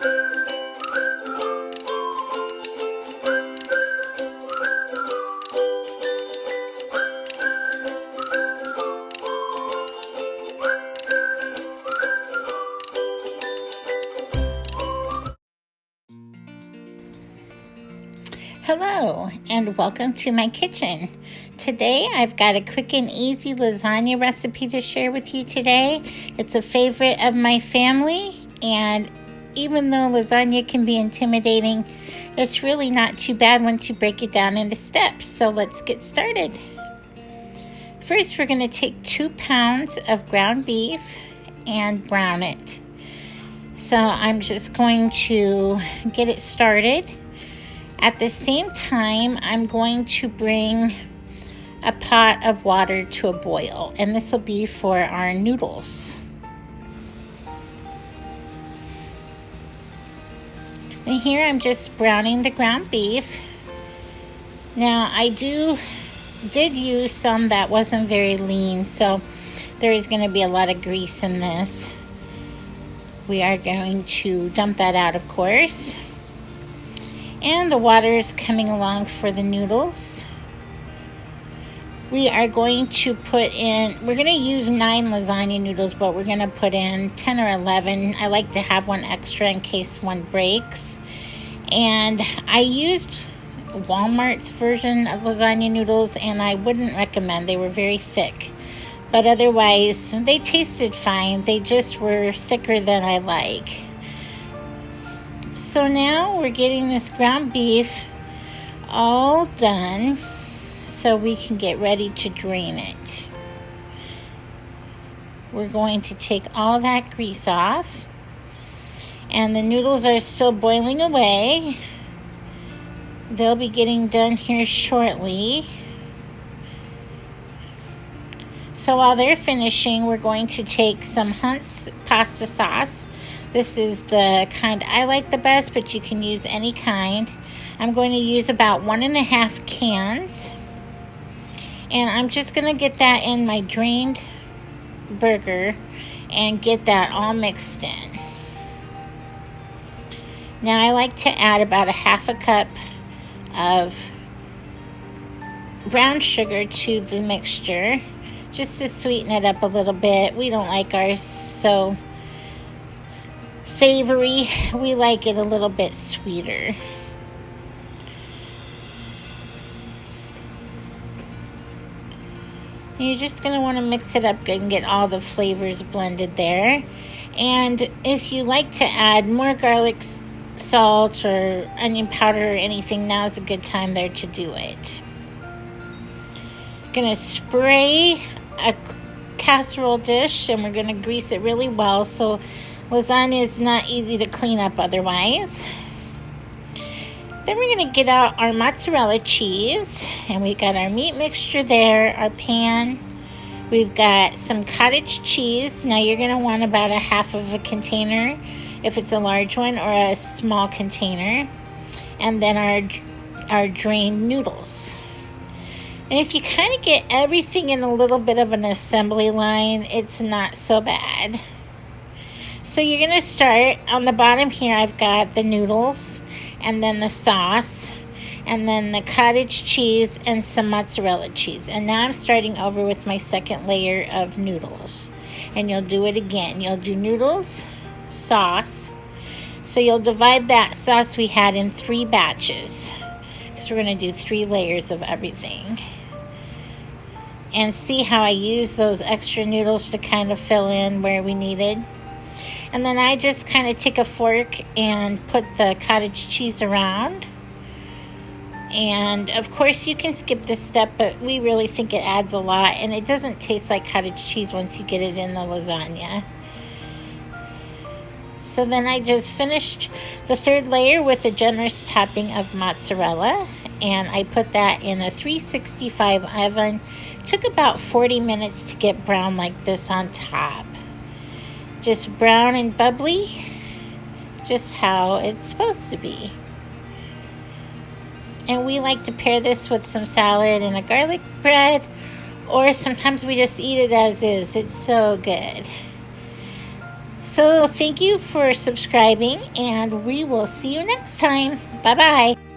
Hello, and welcome to my kitchen. Today I've got a quick and easy lasagna recipe to share with you today. It's a favorite of my family, and even though lasagna can be intimidating, it's really not too bad once you break it down into steps. So let's get started. First, we're going to take 2 pounds of ground beef and brown it. So I'm just going to get it started. At the same time, I'm going to bring a pot of water to a boil, and this will be for our noodles. And here I'm just browning the ground beef. Now, I did use some that wasn't very lean, so there is going to be a lot of grease in this. We are going to dump that out, of course. And the water is coming along for the noodles. We are going to we're going to use 9 lasagna noodles, but we're going to put in 10 or 11. I like to have one extra in case one breaks. And I used Walmart's version of lasagna noodles, and I wouldn't recommend. They were very thick. But otherwise, they tasted fine. They just were thicker than I like. So now we're getting this ground beef all done so we can get ready to drain it. We're going to take all that grease off, and the noodles are still boiling away. They'll be getting done here shortly. So while they're finishing, we're going to take some Hunt's pasta sauce. This is the kind I like the best, but you can use any kind. I'm going to use about 1.5 cans. And I'm just going to get that in my drained burger and get that all mixed in. Now I like to add about 1/2 cup of brown sugar to the mixture, just to sweeten it up a little bit. We don't like ours so savory. We like it a little bit sweeter. You're just going to want to mix it up good and get all the flavors blended there. And if you like to add more garlic salt or onion powder or anything, now's a good time there to do it. Going to spray a casserole dish, and we're going to grease it really well so lasagna is not easy to clean up otherwise. Then we're going to get out our mozzarella cheese, and we've got our meat mixture there, our pan. We've got some cottage cheese. Now you're going to want about 1/2 of a container if it's a large one, or a small container. And then our drained noodles. And if you kind of get everything in a little bit of an assembly line, it's not so bad. So you're going to start on the bottom here. I've got the noodles, and then the sauce, and then the cottage cheese, and some mozzarella cheese. And now I'm starting over with my second layer of noodles. And you'll do it again. You'll do noodles, sauce. So you'll divide that sauce we had in 3 batches, because we're going to do 3 layers of everything. And see how I use those extra noodles to kind of fill in where we needed. And then I just kind of take a fork and put the cottage cheese around. And of course you can skip this step, but we really think it adds a lot, and it doesn't taste like cottage cheese once you get it in the lasagna. So then I just finished the 3rd layer with a generous topping of mozzarella, and I put that in a 365 oven. Took about 40 minutes to get brown like this on top. Just brown and bubbly, just how it's supposed to be. And we like to pair this with some salad and a garlic bread, or sometimes we just eat it as is. It's so good. So So thank you for subscribing, and we will see you next time. Bye bye.